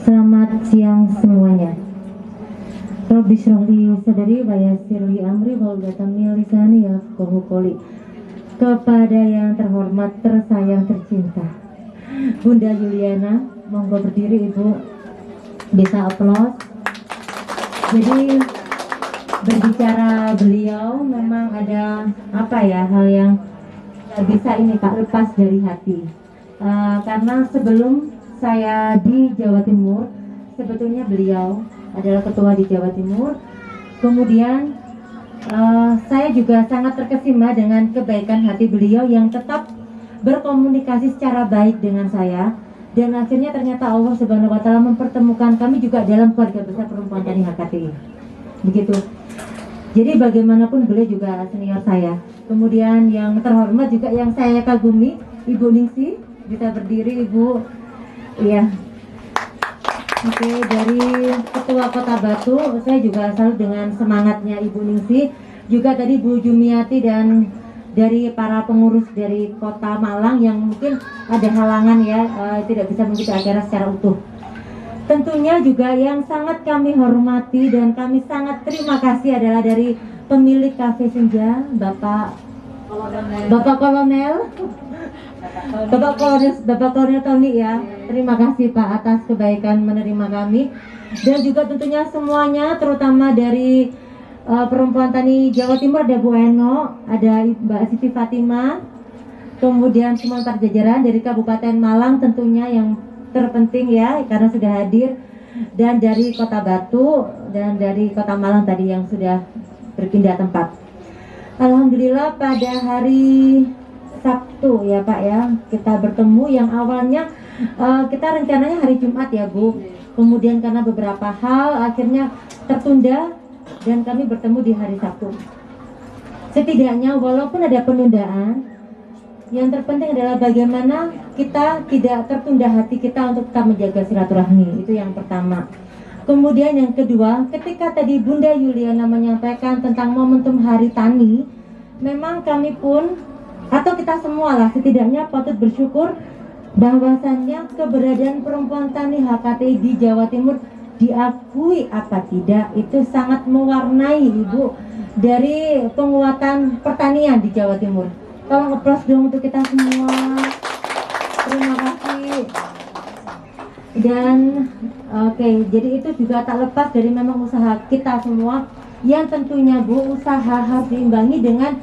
Selamat siang semuanya. Rabbi shrah li sadri wa yassir li amri wahlul min lisani yafqahu qawli. Kepada yang terhormat, tersayang, tercinta Bunda Yuliana, monggo berdiri Ibu. Bisa aplaus. Jadi berbicara beliau memang ada hal yang bisa ini Pak lepas dari hati. Karena sebelum saya di Jawa Timur, sebetulnya beliau adalah ketua di Jawa Timur. Kemudian saya juga sangat terkesima dengan kebaikan hati beliau yang tetap berkomunikasi secara baik dengan saya. Dan akhirnya ternyata Allah Subhanahu wa Ta'ala mempertemukan kami juga dalam keluarga besar Perempuan Tani HKTI. Begitu. Jadi bagaimanapun beliau juga senior saya. Kemudian yang terhormat juga yang saya kagumi, Ibu Ningsi, bisa berdiri Ibu. Iya. Oke, dari Ketua Kota Batu, saya juga salut dengan semangatnya Ibu Ningsi. Juga tadi Bu Jumiati dan dari para pengurus dari Kota Malang yang mungkin ada halangan ya, tidak bisa mengikuti acara secara utuh. Tentunya juga yang sangat kami hormati dan kami sangat terima kasih adalah dari pemilik Cafe Senja, Bapak Kolonel Tony ya. Terima kasih Pak atas kebaikan menerima kami. Dan juga tentunya semuanya, terutama dari Perempuan Tani Jawa Timur, ada Bu Eno, ada Mbak Siti Fatima, kemudian semua jajaran dari Kabupaten Malang tentunya yang terpenting ya karena sudah hadir, dan dari Kota Batu dan dari Kota Malang tadi yang sudah berpindah tempat. Alhamdulillah pada hari Sabtu ya Pak ya, kita bertemu yang awalnya kita rencananya hari Jumat ya Bu. Kemudian karena beberapa hal akhirnya tertunda dan kami bertemu di hari Sabtu. Setidaknya walaupun ada penundaan, yang terpenting adalah bagaimana kita tidak tertunda hati kita untuk tetap menjaga silaturahmi. Itu yang pertama. Kemudian yang kedua, ketika tadi Bunda Yuliana menyampaikan tentang momentum Hari Tani, memang kami pun atau kita semua lah setidaknya patut bersyukur bahwasannya keberadaan Perempuan Tani HKTI di Jawa Timur diakui apa tidak itu sangat mewarnai Ibu dari penguatan pertanian di Jawa Timur. Tolong aplaus dong untuk kita semua. Terima kasih. Dan oke, jadi itu juga tak lepas dari memang usaha kita semua yang tentunya Bu, usaha harus diimbangi dengan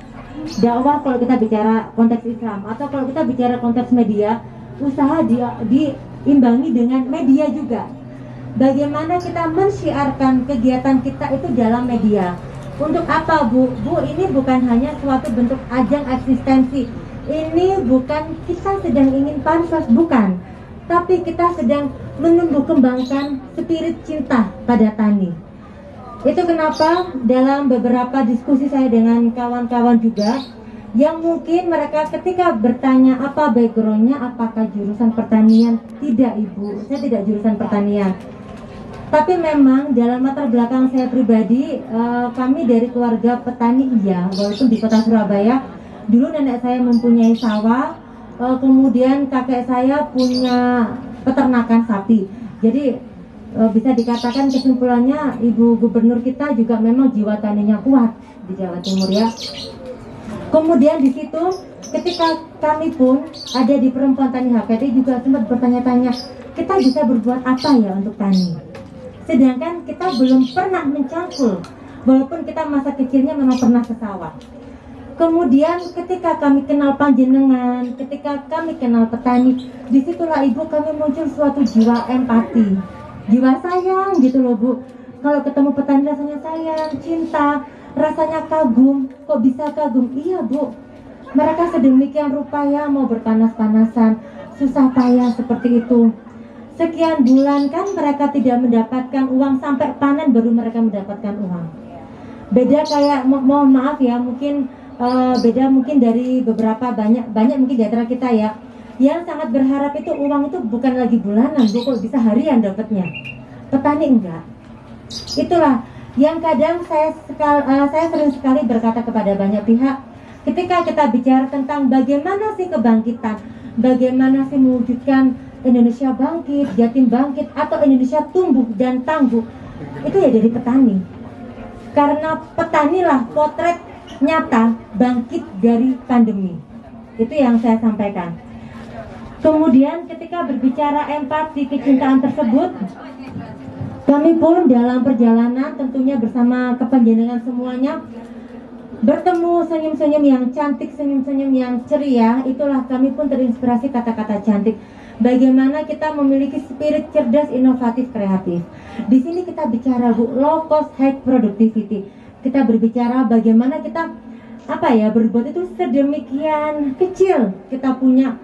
dakwah kalau kita bicara konteks Islam, atau kalau kita bicara konteks media, usaha diimbangi dengan media juga. Bagaimana kita mensyiarkan kegiatan kita itu dalam media. Untuk apa Bu? Bu, ini bukan hanya suatu bentuk ajang eksistensi. Ini bukan kita sedang ingin pansos, bukan. Tapi kita sedang menumbuh kembangkan spirit cinta pada tani. Itu kenapa dalam beberapa diskusi saya dengan kawan-kawan juga, yang mungkin mereka ketika bertanya apa backgroundnya, apakah jurusan pertanian? Tidak Ibu, saya tidak jurusan pertanian. Tapi memang dalam latar belakang saya pribadi, kami dari keluarga petani iya, walaupun di kota Surabaya. Dulu nenek saya mempunyai sawah, kemudian kakek saya punya peternakan sapi. Jadi bisa dikatakan kesimpulannya Ibu Gubernur kita juga memang jiwa taninya kuat di Jawa Timur ya. Kemudian di situ ketika kami pun ada di Perempuan Tani HKTI juga sempat bertanya-tanya, kita bisa berbuat apa ya untuk tani? Sedangkan kita belum pernah mencangkul, walaupun kita masa kecilnya memang pernah ke sawah. Kemudian ketika kami kenal panjenengan, ketika kami kenal petani, disitulah Ibu kami muncul suatu jiwa empati, jiwa sayang gitu loh Bu. Kalau ketemu petani rasanya sayang, cinta, rasanya kagum. Kok bisa kagum? Iya Bu, mereka sedemikian rupa ya mau berpanas-panasan, susah payah seperti itu. Sekian bulan kan mereka tidak mendapatkan uang, sampai panen baru mereka mendapatkan uang. Beda kayak, mohon maaf ya, mungkin beda mungkin dari beberapa banyak mungkin di antara kita ya, yang sangat berharap itu uang itu bukan lagi bulanan Bu, kok bisa harian dapatnya. Petani enggak. Itulah yang kadang saya sering sekali berkata kepada banyak pihak, ketika kita bicara tentang bagaimana sih kebangkitan, bagaimana sih mewujudkan Indonesia bangkit, Jatim bangkit, atau Indonesia tumbuh dan tangguh, itu ya dari petani. Karena petanilah potret nyata bangkit dari pandemi. Itu yang saya sampaikan. Kemudian ketika berbicara empati, kecintaan tersebut, kami pun dalam perjalanan tentunya bersama kepanjenengan semuanya bertemu senyum-senyum yang cantik, senyum-senyum yang ceria. Itulah kami pun terinspirasi kata-kata cantik. Bagaimana kita memiliki spirit cerdas, inovatif, kreatif. Di sini kita bicara Bu, low cost high productivity. Kita berbicara bagaimana kita berbuat itu sedemikian kecil. Kita punya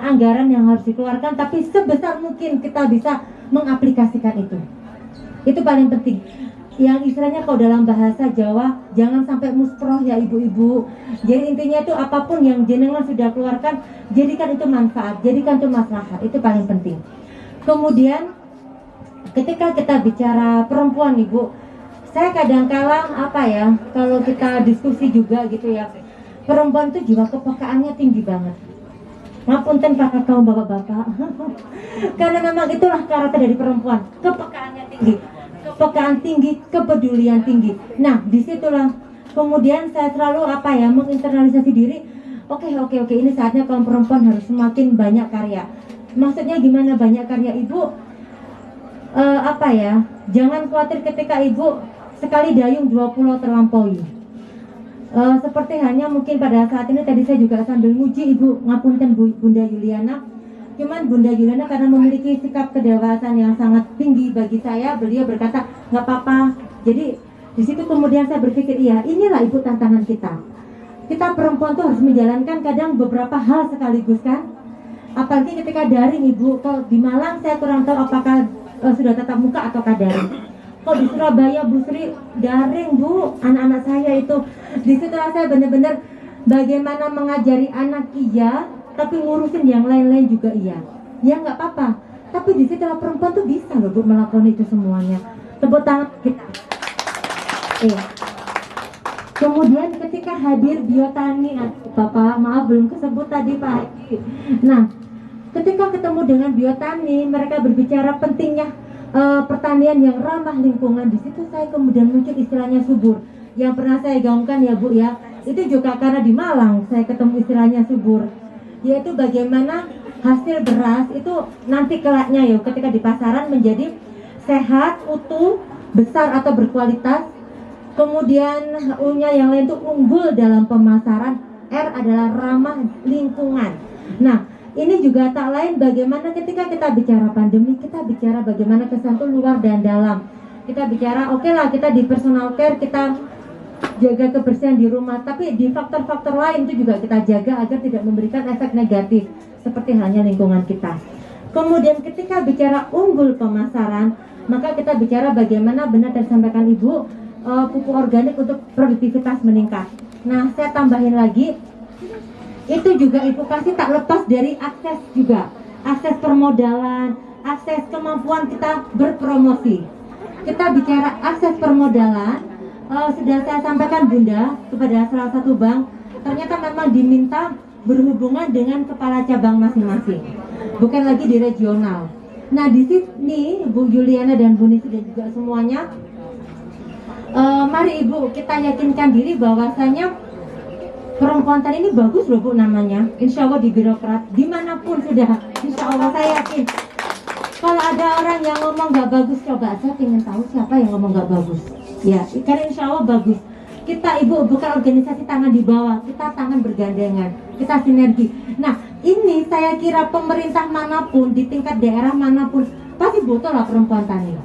anggaran yang harus dikeluarkan, tapi sebesar mungkin kita bisa mengaplikasikan itu. Itu paling penting. Yang istilahnya kalau dalam bahasa Jawa, jangan sampai musproh ya ibu-ibu. Jadi intinya itu apapun yang jenengan sudah keluarkan, jadikan itu manfaat, jadikan itu maslahat. Itu paling penting. Kemudian ketika kita bicara perempuan ibu, saya kadang-kala kalau kita diskusi juga gitu ya, perempuan itu jiwa kepekaannya tinggi banget. Ngapunten Pak kaum bapak-bapak. Karena memang itulah karakter dari perempuan, kepekaannya tinggi. Kepekaan tinggi, kepedulian tinggi. Nah, disitulah kemudian saya selalu menginternalisasi diri. Oke, ini saatnya kaum perempuan harus semakin banyak karya. Maksudnya gimana banyak karya ibu? Jangan khawatir ketika ibu sekali dayung 2 pulau terlampaui. Seperti hanya mungkin pada saat ini tadi saya juga sambil nguji ibu ngapunten Bunda Yuliana. Cuman Bunda Yuliana karena memiliki sikap kedewasaan yang sangat tinggi bagi saya, beliau berkata nggak apa-apa. Jadi di situ kemudian saya berpikir inilah ibu tantangan kita. Kita perempuan tuh harus menjalankan kadang beberapa hal sekaligus kan. Apalagi ketika daring ibu. Kalau di Malang saya kurang tahu apakah sudah tatap muka ataukah daring. Kalau di Surabaya Bu Sri daring Bu, anak-anak saya itu. Di situ saya benar-benar bagaimana mengajari anak tapi ngurusin yang lain-lain juga iya. Ya nggak apa-apa. Tapi di situ perempuan tuh bisa loh Bu melakukan itu semuanya. Tepuk tangan kita. Kemudian ketika hadir biotani, Bapak maaf belum kesebut tadi Pak Haji. Nah, ketika ketemu dengan biotani, mereka berbicara pentingnya pertanian yang ramah lingkungan. Di situ saya kemudian muncul istilahnya subur yang pernah saya gaungkan ya Bu ya. Itu juga karena di Malang saya ketemu istilahnya subur, yaitu bagaimana hasil beras itu nanti kelaknya ketika di pasaran menjadi sehat, utuh, besar atau berkualitas. Kemudian U-nya yang lain itu unggul dalam pemasaran. R adalah ramah lingkungan. Nah, ini juga tak lain bagaimana ketika kita bicara pandemi, kita bicara bagaimana kesan itu luar dan dalam. Kita bicara kita di personal care, kita jaga kebersihan di rumah, tapi di faktor-faktor lain itu juga kita jaga agar tidak memberikan efek negatif seperti halnya lingkungan kita. Kemudian ketika bicara unggul pemasaran, maka kita bicara bagaimana benar disampaikan Ibu, pupuk organik untuk produktivitas meningkat. Nah, saya tambahin lagi, itu juga Ibu kasih tak lepas dari akses juga, akses permodalan, akses kemampuan kita berpromosi. Kita bicara akses permodalan, sudah saya sampaikan Bunda kepada salah satu bank, ternyata memang diminta berhubungan dengan kepala cabang masing-masing, bukan lagi di regional. Nah, di sini Bu Juliana dan Bu Nisi dan juga semuanya, mari Ibu kita yakinkan diri bahwasanya perempuan tadi ini bagus loh Bu namanya. Insya Allah di birokrat dimanapun sudah, insya Allah saya yakin. Kalau ada orang yang ngomong nggak bagus, coba saya ingin tahu siapa yang ngomong nggak bagus. Ya, karena insya Allah bagus. Kita Ibu bukan organisasi tangan di bawah, kita tangan bergandengan, kita sinergi. Nah, ini saya kira pemerintah manapun di tingkat daerah manapun pasti butuh lah perempuan tani.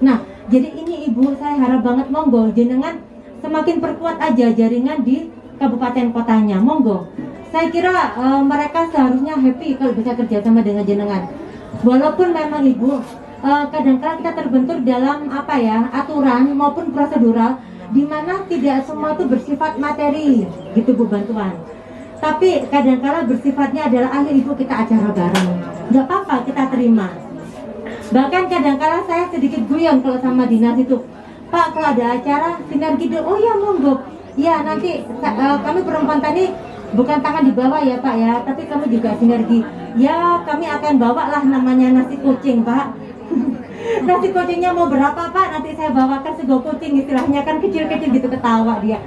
Nah, jadi ini Ibu saya harap banget monggo jenengan semakin perkuat aja jaringan di kabupaten kotanya, monggo. Saya kira mereka seharusnya happy kalau bisa kerja sama dengan jenengan. Walaupun memang Ibu kadang-kadang kita terbentur dalam aturan maupun prosedural di mana tidak semua itu bersifat materi gitu Bu bantuan. Tapi kadang-kadang bersifatnya adalah akhir Ibu kita acara bareng. Nggak apa-apa kita terima. Bahkan kadang-kadang saya sedikit guyon kalau sama dinas itu, Pak kalau ada acara sinergi, oh ya monggo. Ya nanti kami perempuan tani bukan tangan di bawah ya Pak ya, tapi kami juga sinergi. Ya kami akan bawa lah namanya nasi kucing Pak. Nasi kucingnya mau berapa Pak? Nanti saya bawakan sego kucing, istilahnya kan kecil-kecil gitu, ketawa dia.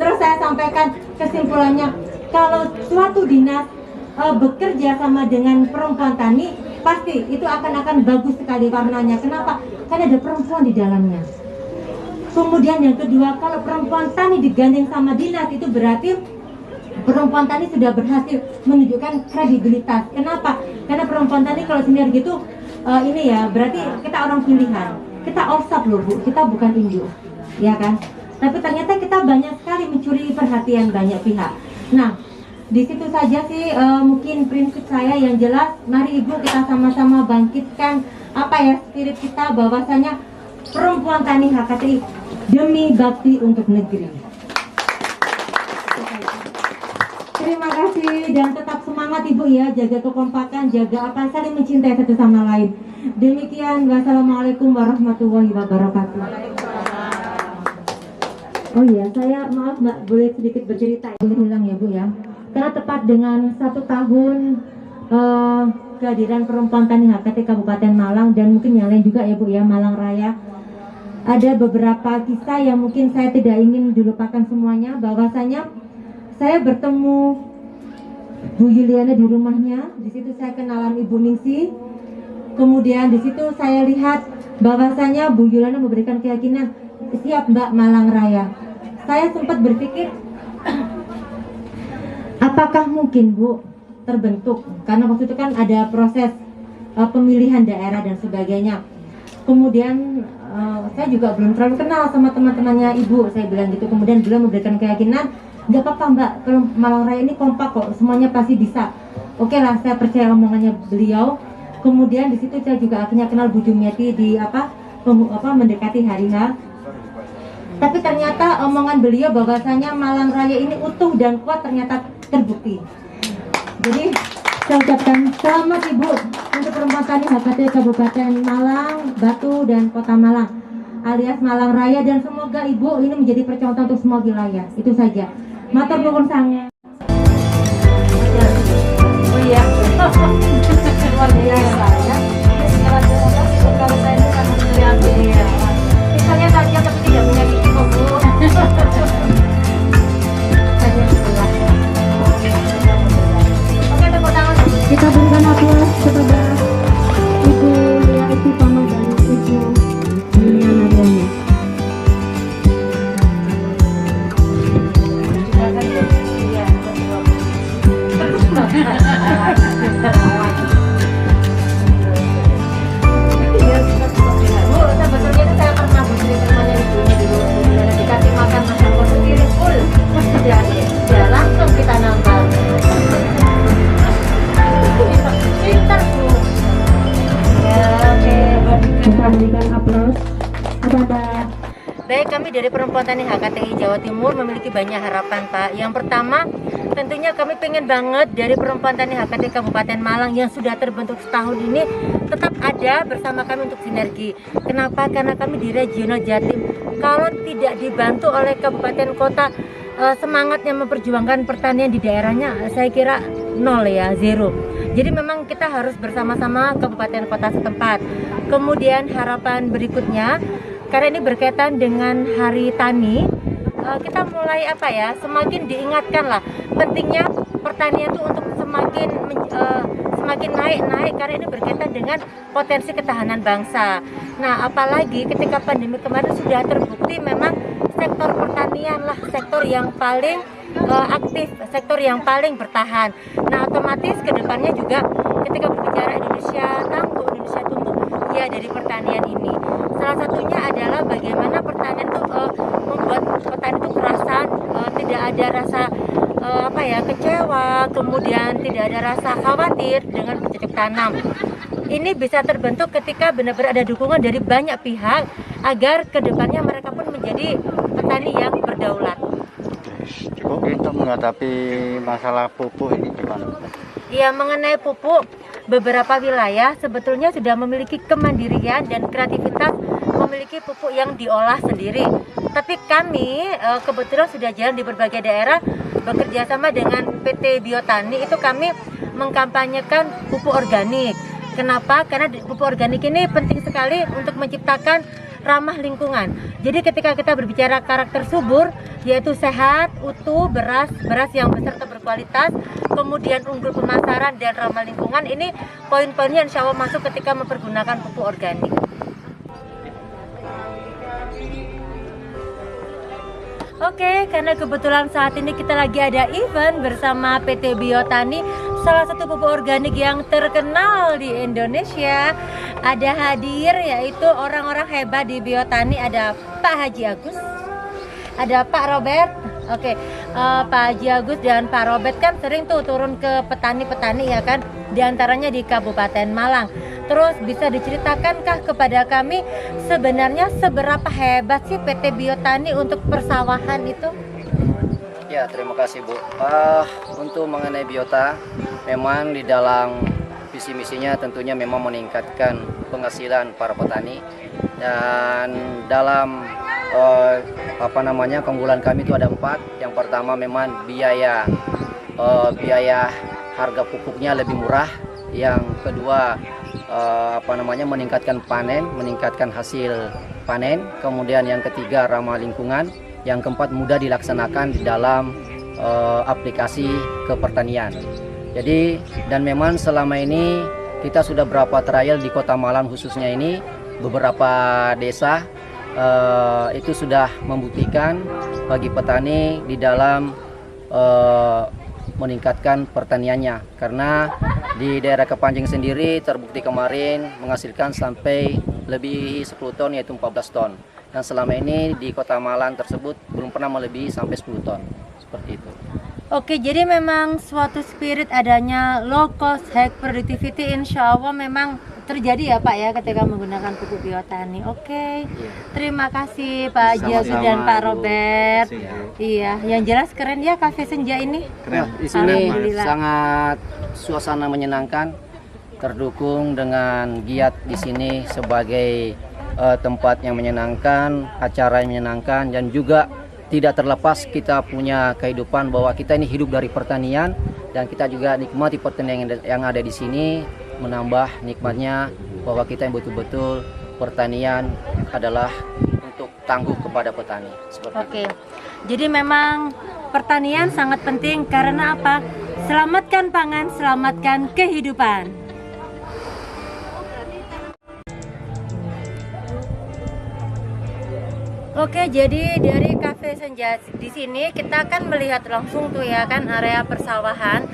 Terus saya sampaikan kesimpulannya, kalau suatu dinas bekerja sama dengan perempuan tani, pasti itu akan bagus sekali warnanya. Kenapa? Karena ada perempuan di dalamnya. Kemudian yang kedua, kalau perempuan tani digandeng sama dinas, itu berarti perempuan tani sudah berhasil menunjukkan kredibilitas. Kenapa? Karena perempuan tani kalau sinergi itu ini ya, berarti kita orang pilihan. Kita offside loh Bu, kita bukan induk, ya kan? Tapi ternyata kita banyak sekali mencuri perhatian banyak pihak. Nah, di situ saja sih mungkin prinsip saya yang jelas. Mari Ibu kita sama-sama bangkitkan apa ya, spirit kita, bahwasanya perempuan tani HKTI demi bakti untuk negeri. Terima kasih dan tetap semangat Ibu ya, jaga kekompakan, jaga apa, saling mencintai satu sama lain. Demikian, wassalamualaikum warahmatullahi wabarakatuh. Oh iya, saya maaf Mbak, boleh sedikit bercerita, boleh hilang ya Bu ya. Karena tepat dengan 1 tahun kehadiran perempuan tani HKT Kabupaten Malang, dan mungkin yang lain juga ya Bu ya, Malang Raya. Ada beberapa kisah yang mungkin saya tidak ingin dilupakan semuanya, bahwasanya saya bertemu Bu Yuliana di rumahnya. Di situ saya kenalan Ibu Ningsi. Kemudian di situ saya lihat bahwasanya Bu Yuliana memberikan keyakinan, siap Mbak Malang Raya. Saya sempat berpikir apakah mungkin Bu terbentuk, karena waktu itu kan ada proses pemilihan daerah dan sebagainya. Kemudian saya juga belum terlalu kenal sama teman-temannya Ibu, saya bilang gitu. Kemudian beliau memberikan keyakinan, nggak apa-apa Mbak, kalau Malang Raya ini kompak kok, semuanya pasti bisa. Oke lah, saya percaya omongannya beliau. Kemudian di situ saya juga akhirnya kenal Bu Jumiati di mendekati hari H. Tapi ternyata omongan beliau bahwasanya Malang Raya ini utuh dan kuat ternyata terbukti. Jadi saya ucapkan selamat Ibu untuk perempuan tani HKT Kabupaten Malang, Batu, dan Kota Malang alias Malang Raya, dan semoga Ibu ini menjadi percontohan untuk semua wilayah. Itu saja. Matur nuwun sangat. Oh iya. Luar biasa ya. Kalau saya ini kan melihat dia. Misalnya saja tapi tidak punya gigi kok Bu. Oke, tepuk tangan. Kita berikan aplaus kepada Ibu Lia Estifama dan Ibu Juliana Dani. Sebetulnya itu saya pernah bersih rumahnya Ibu ini dulu, dikasih makan makan sendiri full, ya langsung kita nambah. Pintar Bu. Ya, oke. Kita berikan aplaus kepada. Baik, kami dari Perempuan Tani HKTI Jawa Timur memiliki banyak harapan Pak. Yang pertama, tentunya kami pengen banget dari Perempuan Tani HKT Kabupaten Malang yang sudah terbentuk setahun ini tetap ada bersama kami untuk sinergi. Kenapa? Karena kami di regional Jatim, kalau tidak dibantu oleh kabupaten kota semangatnya memperjuangkan pertanian di daerahnya, saya kira nol ya, zero. Jadi memang kita harus bersama-sama kabupaten kota setempat. Kemudian harapan berikutnya, karena ini berkaitan dengan Hari Tani, kita mulai semakin diingatkan lah pentingnya pertanian itu untuk semakin naik karena ini berkaitan dengan potensi ketahanan bangsa. Nah, apalagi ketika pandemi kemarin sudah terbukti memang sektor pertanian lah sektor yang paling aktif, sektor yang paling bertahan. Nah, otomatis kedepannya juga ketika berbicara Indonesia tangguh, Indonesia tumbuh, ya dari pertanian ini. Salah satunya adalah bagaimana pertanian itu membuat petani itu kerasan, tidak ada rasa kecewa, kemudian tidak ada rasa khawatir dengan bercocok tanam. Ini bisa terbentuk ketika benar-benar ada dukungan dari banyak pihak agar kedepannya mereka pun menjadi petani yang berdaulat. Cukup untuk menghadapi masalah pupuk ini gimana? Ya, mengenai pupuk, beberapa wilayah sebetulnya sudah memiliki kemandirian dan kreativitas memiliki pupuk yang diolah sendiri. Tapi kami kebetulan sudah jalan di berbagai daerah, bekerja sama dengan PT Biotani itu kami mengkampanyekan pupuk organik. Kenapa? Karena pupuk organik ini penting sekali untuk menciptakan ramah lingkungan. Jadi ketika kita berbicara karakter subur, yaitu sehat, utuh, beras yang besar atau berkualitas, kemudian unggul pemasaran dan ramah lingkungan, ini poin-poinnya insya Allah masuk ketika mempergunakan pupuk organik. Oke, karena kebetulan saat ini kita lagi ada event bersama PT Biotani, salah satu pupuk organik yang terkenal di Indonesia. Ada hadir yaitu orang-orang hebat di Biotani, ada Pak Haji Agus, ada Pak Robert. Oke, Pak Haji Agus dan Pak Robert kan sering tuh turun ke petani-petani ya kan, diantaranya di Kabupaten Malang. Terus bisa diceritakankah kepada kami sebenarnya seberapa hebat sih PT Biotani untuk persawahan itu? Ya, terima kasih Bu. Untuk mengenai biota, memang di dalam visi misinya tentunya memang meningkatkan penghasilan para petani, dan dalam keunggulan kami itu ada 4. Yang pertama memang biaya harga pupuknya lebih murah. Yang kedua meningkatkan panen, meningkatkan hasil panen. Kemudian yang ketiga ramah lingkungan. Yang keempat mudah dilaksanakan di dalam aplikasi kepertanian. Jadi dan memang selama ini kita sudah berapa trial di Kota Malang khususnya ini, beberapa desa itu sudah membuktikan bagi petani di dalam meningkatkan pertaniannya, karena di daerah Kepanjing sendiri terbukti kemarin menghasilkan sampai lebih 10 ton, yaitu 14 ton, dan selama ini di Kota Malang tersebut belum pernah melebihi sampai 10 ton, seperti itu. Oke, jadi memang suatu spirit adanya low cost high productivity insya Allah memang terjadi ya Pak ya ketika menggunakan pupuk Biotani. Oke, terima kasih Pak Haji Agus dan Pak Robert. Iya, yang jelas keren ya Cafe Senja ini. Keren. Di sini sangat suasana menyenangkan, terdukung dengan giat di sini sebagai tempat yang menyenangkan, acara yang menyenangkan, dan juga tidak terlepas kita punya kehidupan bahwa kita ini hidup dari pertanian, dan kita juga nikmati pertanian yang ada di sini, menambah nikmatnya bahwa kita yang betul-betul pertanian adalah untuk tangguh kepada petani. Oke, jadi memang pertanian sangat penting karena apa? Selamatkan pangan, selamatkan kehidupan. Oke, jadi dari Cafe Senja di sini kita akan melihat langsung tuh ya kan area persawahan.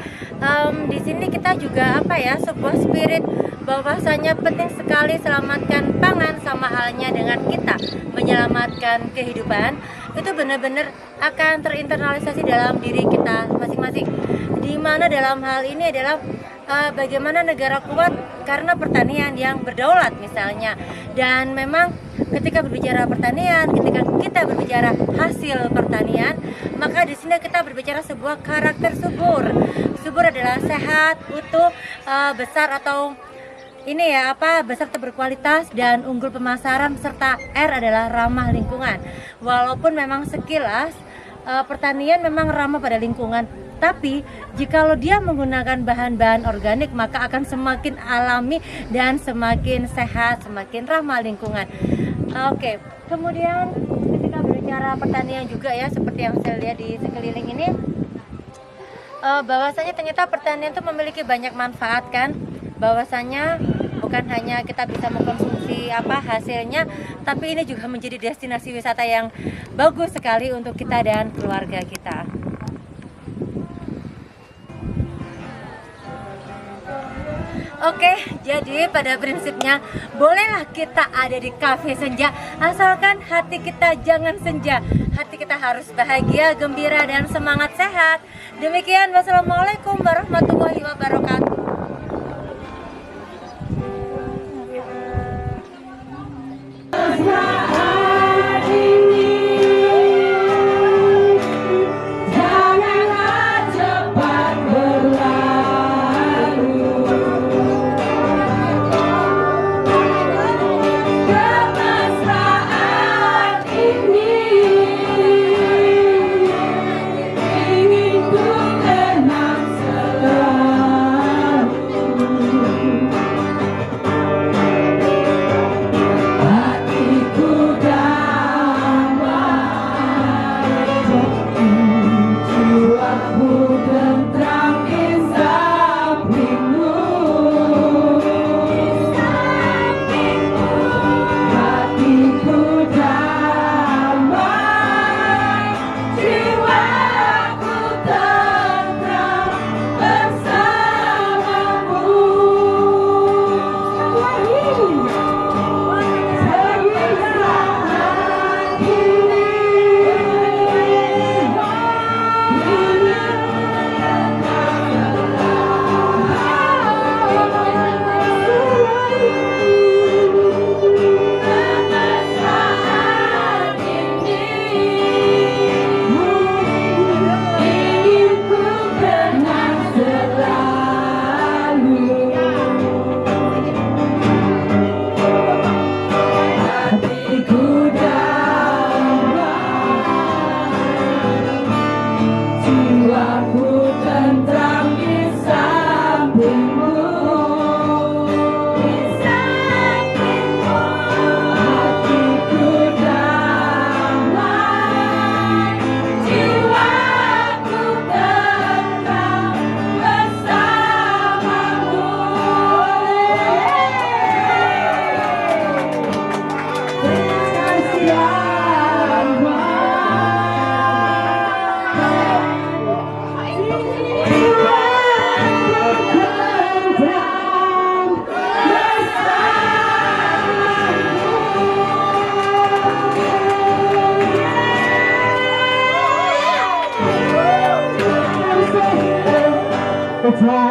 Di sini kita juga sebuah spirit bahwasanya penting sekali selamatkan pangan, sama halnya dengan kita menyelamatkan kehidupan. Itu benar-benar akan terinternalisasi dalam diri kita masing-masing. Di mana dalam hal ini adalah bagaimana negara kuat karena pertanian yang berdaulat misalnya. Dan memang ketika berbicara pertanian, ketika kita berbicara hasil pertanian, maka di sini kita berbicara sebuah karakter subur. Subur adalah sehat, utuh, besar atau besar atau berkualitas, dan unggul pemasaran, serta R adalah ramah lingkungan. Walaupun memang sekilas pertanian memang ramah pada lingkungan, tapi jikalau dia menggunakan bahan-bahan organik maka akan semakin alami dan semakin sehat, semakin ramah lingkungan. Oke, kemudian ketika berbicara pertanian juga ya, seperti yang saya lihat di sekeliling ini, bahwasanya ternyata pertanian itu memiliki banyak manfaat kan, bahwasanya bukan hanya kita bisa mengkonsumsi hasilnya, tapi ini juga menjadi destinasi wisata yang bagus sekali untuk kita dan keluarga kita. Oke, jadi pada prinsipnya bolehlah kita ada di Cafe Senja, asalkan hati kita jangan senja. Hati kita harus bahagia, gembira, dan semangat sehat. Demikian, wassalamualaikum warahmatullahi wabarakatuh. Ingin Kecil